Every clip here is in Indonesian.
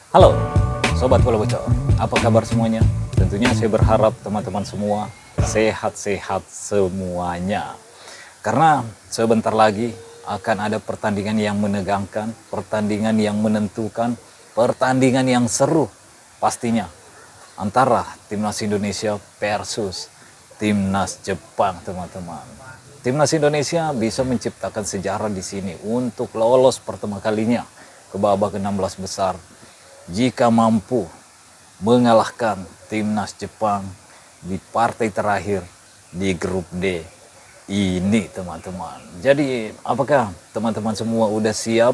Halo, Sobat Bola Bocor. Apa kabar semuanya? Tentunya saya berharap teman-teman semua sehat-sehat semuanya. Karena sebentar lagi akan ada pertandingan yang menegangkan, pertandingan yang menentukan, pertandingan yang seru pastinya. Antara Timnas Indonesia versus Timnas Jepang, teman-teman. Timnas Indonesia bisa menciptakan sejarah di sini untuk lolos pertama kalinya ke babak 16 besar jika mampu mengalahkan Timnas Jepang di partai terakhir di grup D ini, teman-teman. Jadi apakah teman-teman semua udah siap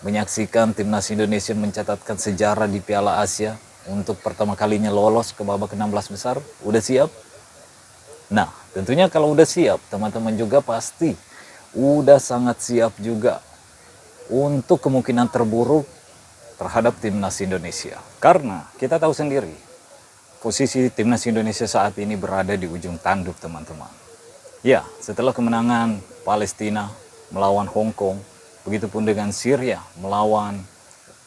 menyaksikan Timnas Indonesia mencatatkan sejarah di Piala Asia untuk pertama kalinya lolos ke babak 16 besar? Udah siap? Nah, tentunya kalau udah siap, teman-teman juga pasti udah sangat siap juga untuk kemungkinan terburuk terhadap Timnas Indonesia. Karena kita tahu sendiri, posisi Timnas Indonesia saat ini berada di ujung tanduk, teman-teman. Ya, setelah kemenangan Palestina melawan Hong Kong, begitupun dengan Syria melawan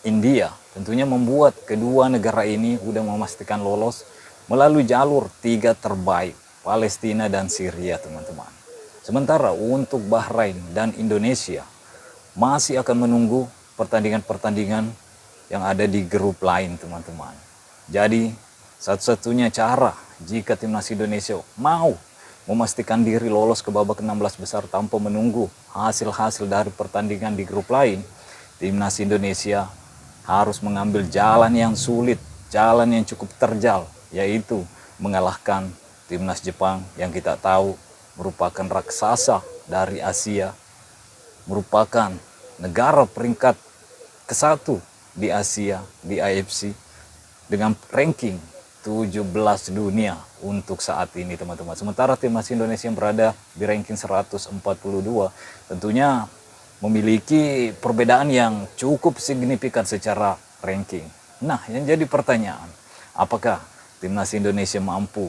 India, tentunya membuat kedua negara ini sudah memastikan lolos melalui jalur tiga terbaik, Palestina dan Syria, teman-teman. Sementara untuk Bahrain dan Indonesia masih akan menunggu pertandingan-pertandingan yang ada di grup lain, teman-teman. Jadi satu-satunya cara jika Timnas Indonesia mau memastikan diri lolos ke babak 16 besar tanpa menunggu hasil-hasil dari pertandingan di grup lain, Timnas Indonesia harus mengambil jalan yang sulit, jalan yang cukup terjal, yaitu mengalahkan Timnas Jepang yang kita tahu merupakan raksasa dari Asia, merupakan negara peringkat ke-1 di Asia, di AFC, dengan ranking 17 dunia untuk saat ini, teman-teman. Sementara Timnas Indonesia yang berada di ranking 142 tentunya memiliki perbedaan yang cukup signifikan secara ranking. Nah, yang jadi pertanyaan, apakah Timnas Indonesia mampu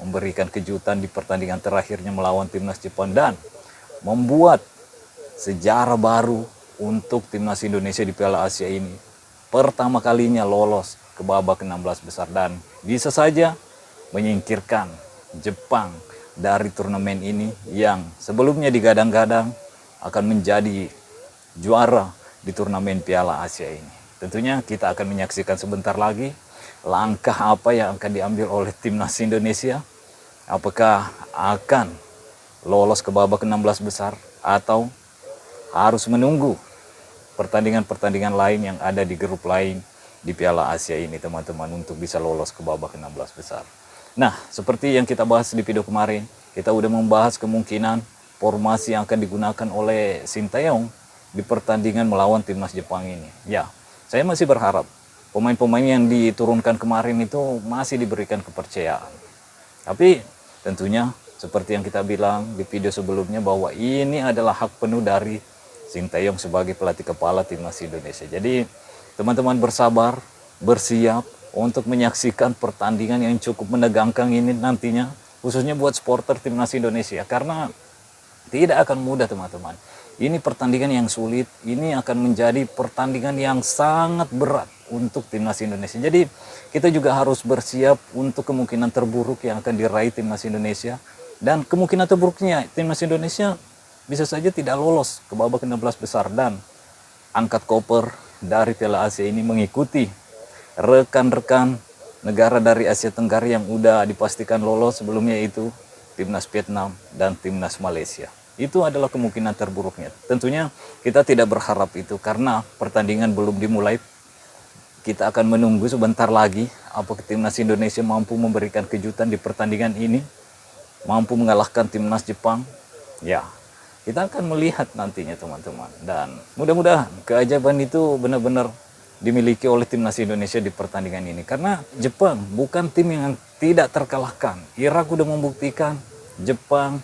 memberikan kejutan di pertandingan terakhirnya melawan Timnas Jepang dan membuat sejarah baru untuk Timnas Indonesia di Piala Asia ini, pertama kalinya lolos ke babak 16 besar dan bisa saja menyingkirkan Jepang dari turnamen ini yang sebelumnya digadang-gadang akan menjadi juara di turnamen Piala Asia ini. Tentunya kita akan menyaksikan sebentar lagi langkah apa yang akan diambil oleh Timnas Indonesia. Apakah akan lolos ke babak 16 besar atau harus menunggu pertandingan-pertandingan lain yang ada di grup lain di Piala Asia ini, teman-teman, untuk bisa lolos ke babak 16 besar. Nah, seperti yang kita bahas di video kemarin, kita udah membahas kemungkinan formasi yang akan digunakan oleh Sinteyong di pertandingan melawan Timnas Jepang ini. Ya, saya masih berharap pemain-pemain yang diturunkan kemarin itu masih diberikan kepercayaan. Tapi tentunya seperti yang kita bilang di video sebelumnya bahwa ini adalah hak penuh dari Sinteyong sebagai pelatih kepala Timnas Indonesia. Jadi teman-teman bersabar, bersiap untuk menyaksikan pertandingan yang cukup menegangkan ini nantinya, khususnya buat supporter Timnas Indonesia, karena tidak akan mudah, teman-teman. Ini pertandingan yang sulit, ini akan menjadi pertandingan yang sangat berat untuk Timnas Indonesia. Jadi kita juga harus bersiap untuk kemungkinan terburuk yang akan diraih Timnas Indonesia. Dan kemungkinan terburuknya Timnas Indonesia bisa saja tidak lolos ke babak 16 besar dan angkat koper dari Piala Asia ini mengikuti rekan-rekan negara dari Asia Tenggara yang udah dipastikan lolos sebelumnya, itu Timnas Vietnam dan Timnas Malaysia. Itu adalah kemungkinan terburuknya. Tentunya kita tidak berharap itu karena pertandingan belum dimulai. Kita akan menunggu sebentar lagi apakah Timnas Indonesia mampu memberikan kejutan di pertandingan ini, mampu mengalahkan Timnas Jepang. Ya, kita akan melihat nantinya, teman-teman. Dan mudah-mudahan keajaiban itu benar-benar dimiliki oleh Timnas Indonesia di pertandingan ini. Karena Jepang bukan tim yang tidak terkalahkan. Irak udah membuktikan Jepang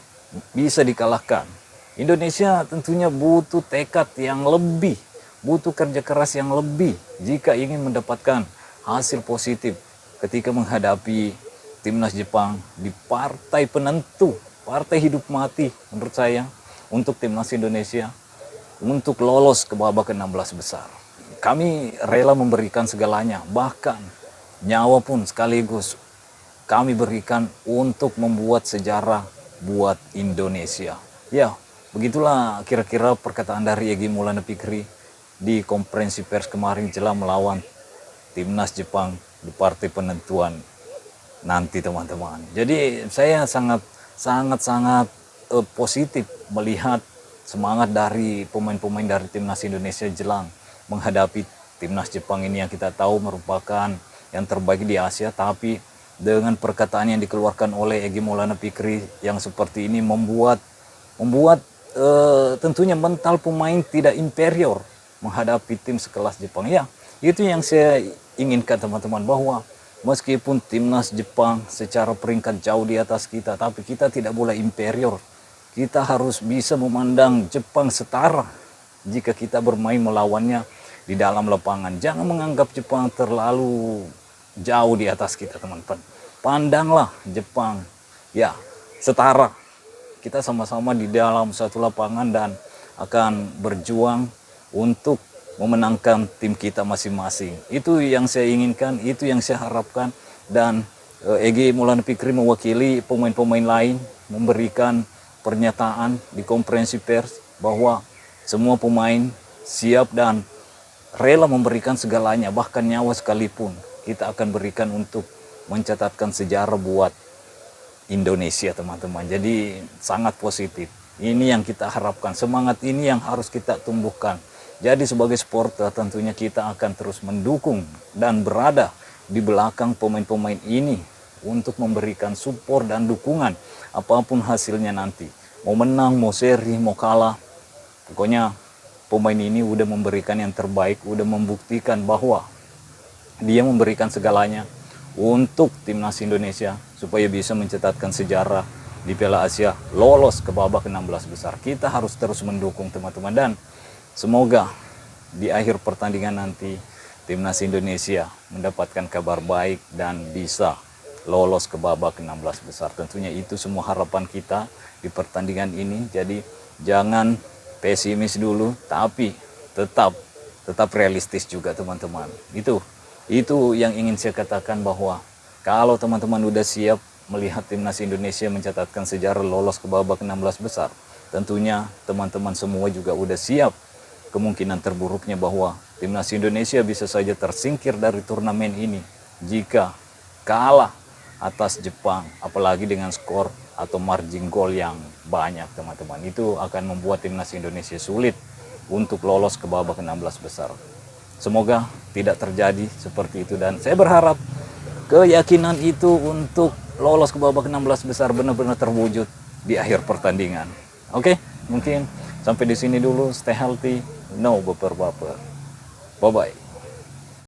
bisa dikalahkan. Indonesia tentunya butuh tekad yang lebih, butuh kerja keras yang lebih jika ingin mendapatkan hasil positif ketika menghadapi Timnas Jepang di partai penentu, partai hidup mati menurut saya untuk Timnas Indonesia untuk lolos ke babak 16 besar. kami rela memberikan segalanya, bahkan nyawa pun sekaligus kami berikan untuk membuat sejarah buat Indonesia. Ya, begitulah kira-kira perkataan dari Egy Maulana Fikri di konferensi pers kemarin jelang melawan timnas Jepang di partai penentuan nanti, teman-teman. Jadi saya sangat positif melihat semangat dari pemain-pemain dari timnas Indonesia jelang menghadapi timnas Jepang ini, yang kita tahu merupakan yang terbaik di Asia. Tapi dengan perkataan yang dikeluarkan oleh Egy Maulana Fikri yang seperti ini membuat tentunya mental pemain tidak inferior menghadapi tim sekelas Jepang. Ya, itu yang saya inginkan, teman-teman, bahwa meskipun timnas Jepang secara peringkat jauh di atas kita, tapi kita tidak boleh inferior. Kita harus bisa memandang Jepang setara jika kita bermain melawannya di dalam lapangan. Jangan menganggap Jepang terlalu jauh di atas kita, teman-teman. Pandanglah Jepang ya setara. Kita sama-sama di dalam satu lapangan dan akan berjuang untuk memenangkan tim kita masing-masing. Itu yang saya inginkan, itu yang saya harapkan. Dan Egy Maulana Fikri mewakili pemain-pemain lain memberikan pernyataan di konferensi pers bahwa semua pemain siap dan rela memberikan segalanya, bahkan nyawa sekalipun kita akan berikan untuk mencatatkan sejarah buat Indonesia, teman-teman. Jadi sangat positif. Ini yang kita harapkan, semangat ini yang harus kita tumbuhkan. Jadi sebagai supporter tentunya kita akan terus mendukung dan berada di belakang pemain-pemain ini untuk memberikan support dan dukungan apapun hasilnya nanti. Mau menang, mau seri, mau kalah, pokoknya pemain ini udah memberikan yang terbaik, udah membuktikan bahwa dia memberikan segalanya untuk timnas Indonesia supaya bisa mencatatkan sejarah di Piala Asia, lolos ke babak 16 besar. Kita harus terus mendukung, teman-teman, dan semoga di akhir pertandingan nanti timnas Indonesia mendapatkan kabar baik dan bisa lolos ke babak 16 besar. Tentunya itu semua harapan kita di pertandingan ini. Jadi jangan pesimis dulu, tapi tetap realistis juga, teman-teman. Itu yang ingin saya katakan, bahwa kalau teman-teman udah siap melihat timnas Indonesia mencatatkan sejarah lolos ke babak 16 besar, tentunya teman-teman semua juga udah siap kemungkinan terburuknya bahwa timnas Indonesia bisa saja tersingkir dari turnamen ini jika kalah atas Jepang, apalagi dengan skor atau margin gol yang banyak, teman-teman. Itu akan membuat timnas Indonesia sulit untuk lolos ke babak 16 besar. Semoga tidak terjadi seperti itu, dan saya berharap keyakinan itu untuk lolos ke babak 16 besar benar-benar terwujud di akhir pertandingan. Oke, mungkin sampai di sini dulu. Stay healthy, no baper-baper. Bye-bye.